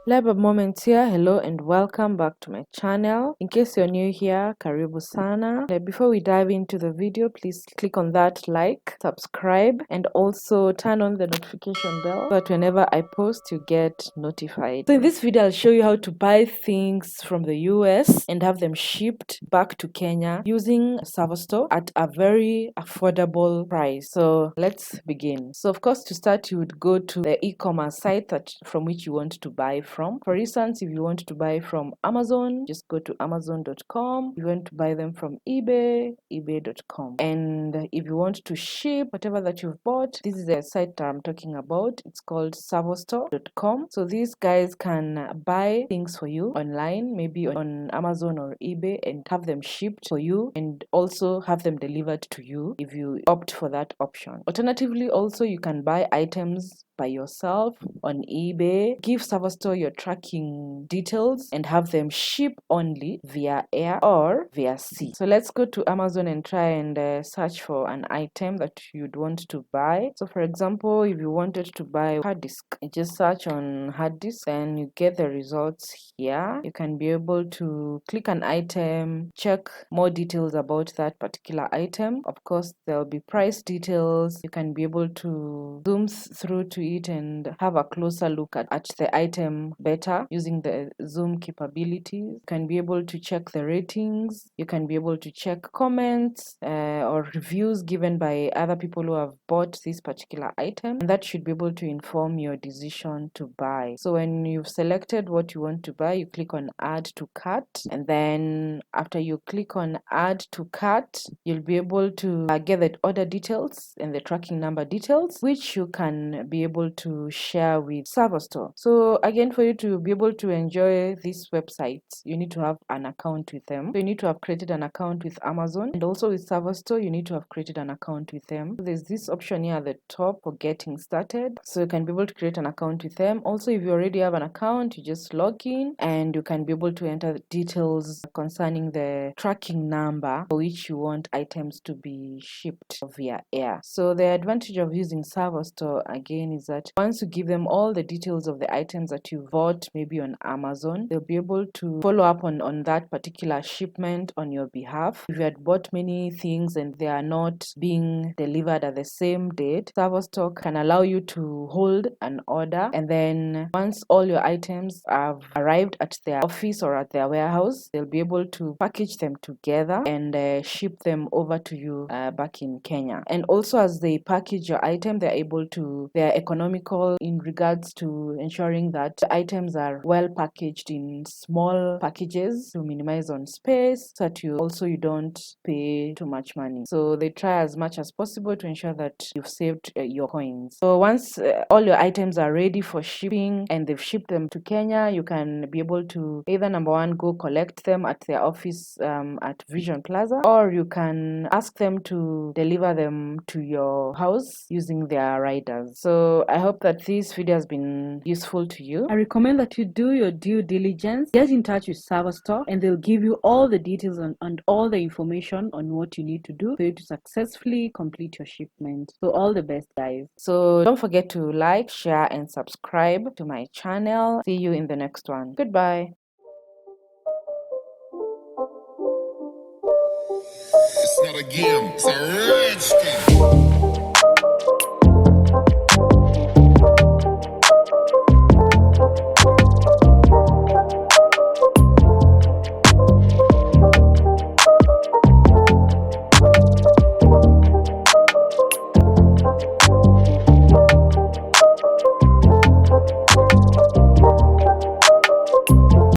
Lab Moments here. Hello and welcome back to my channel. In case you're new here, karibu sana. Before we dive into the video, please click on that like, subscribe, and also turn on the notification bell so that whenever I post, you get notified. So in this video, I'll show you how to buy things from the US and have them shipped back to Kenya using Savostore at a very affordable price. So let's begin. So of course, to start, you would go to the e-commerce site from which you want to buy from. For instance, if you want to buy from Amazon, just go to amazon.com. If you want to buy them from eBay, ebay.com. And if you want to ship whatever that you've bought, this is the site that I'm talking about. It's called savostore.com. So these guys can buy things for you online, maybe on Amazon or eBay, and have them shipped for you and also have them delivered to you if you opt for that option. Alternatively, also you can buy items by yourself on eBay, give Savostore your tracking details and have them ship only via air or via sea. So let's go to Amazon and try and search for an item that you'd want to buy. So for example, if you wanted to buy hard disk, just search on hard disk and you get the results here. You can be able to click an item, check more details about that particular item. Of course, there'll be price details. You can be able to zoom through to it and have a closer look at the item better using the zoom capabilities. You can be able to check the ratings. You can be able to check comments or reviews given by other people who have bought this particular item, and that should be able to inform your decision to buy. So when you've selected what you want to buy, you click on add to cart, and then after you click on add to cart, you'll be able to get the order details and the tracking number details, which you can be able to share with Savostore. So again, for you to be able to enjoy this website, you need to have an account with them. So you need to have created an account with Amazon, and also with Savostore, you need to have created an account with them. So there's this option here at the top for getting started. So you can be able to create an account with them. Also, if you already have an account, you just log in and you can be able to enter the details concerning the tracking number for which you want items to be shipped via air. So the advantage of using Savostore again is that once you give them all the details of the items that you bought maybe on Amazon, they'll be able to follow up on that particular shipment on your behalf. If you had bought many things and they are not being delivered at the same date, Savostore can allow you to hold an order, and then once all your items have arrived at their office or at their warehouse, they'll be able to package them together and ship them over to you back in Kenya. And also, as they package your item, they're economical in regards to ensuring that the items are well packaged in small packages to minimize on space, so that you don't pay too much money. So they try as much as possible to ensure that you've saved your coins. So once all your items are ready for shipping and they've shipped them to Kenya, you can be able to either number one, go collect them at their office at Vision Plaza, or you can ask them to deliver them to your house using their riders. So I hope that this video has been useful to you. I recommend that you do your due diligence, get in touch with Savostore, and they'll give you all the details and all the information on what you need to do for you to successfully complete your shipment. So all the best, guys. So don't forget to like, share, and subscribe to my channel. See you in the next one. Goodbye. It's not a game, it's a rich thing.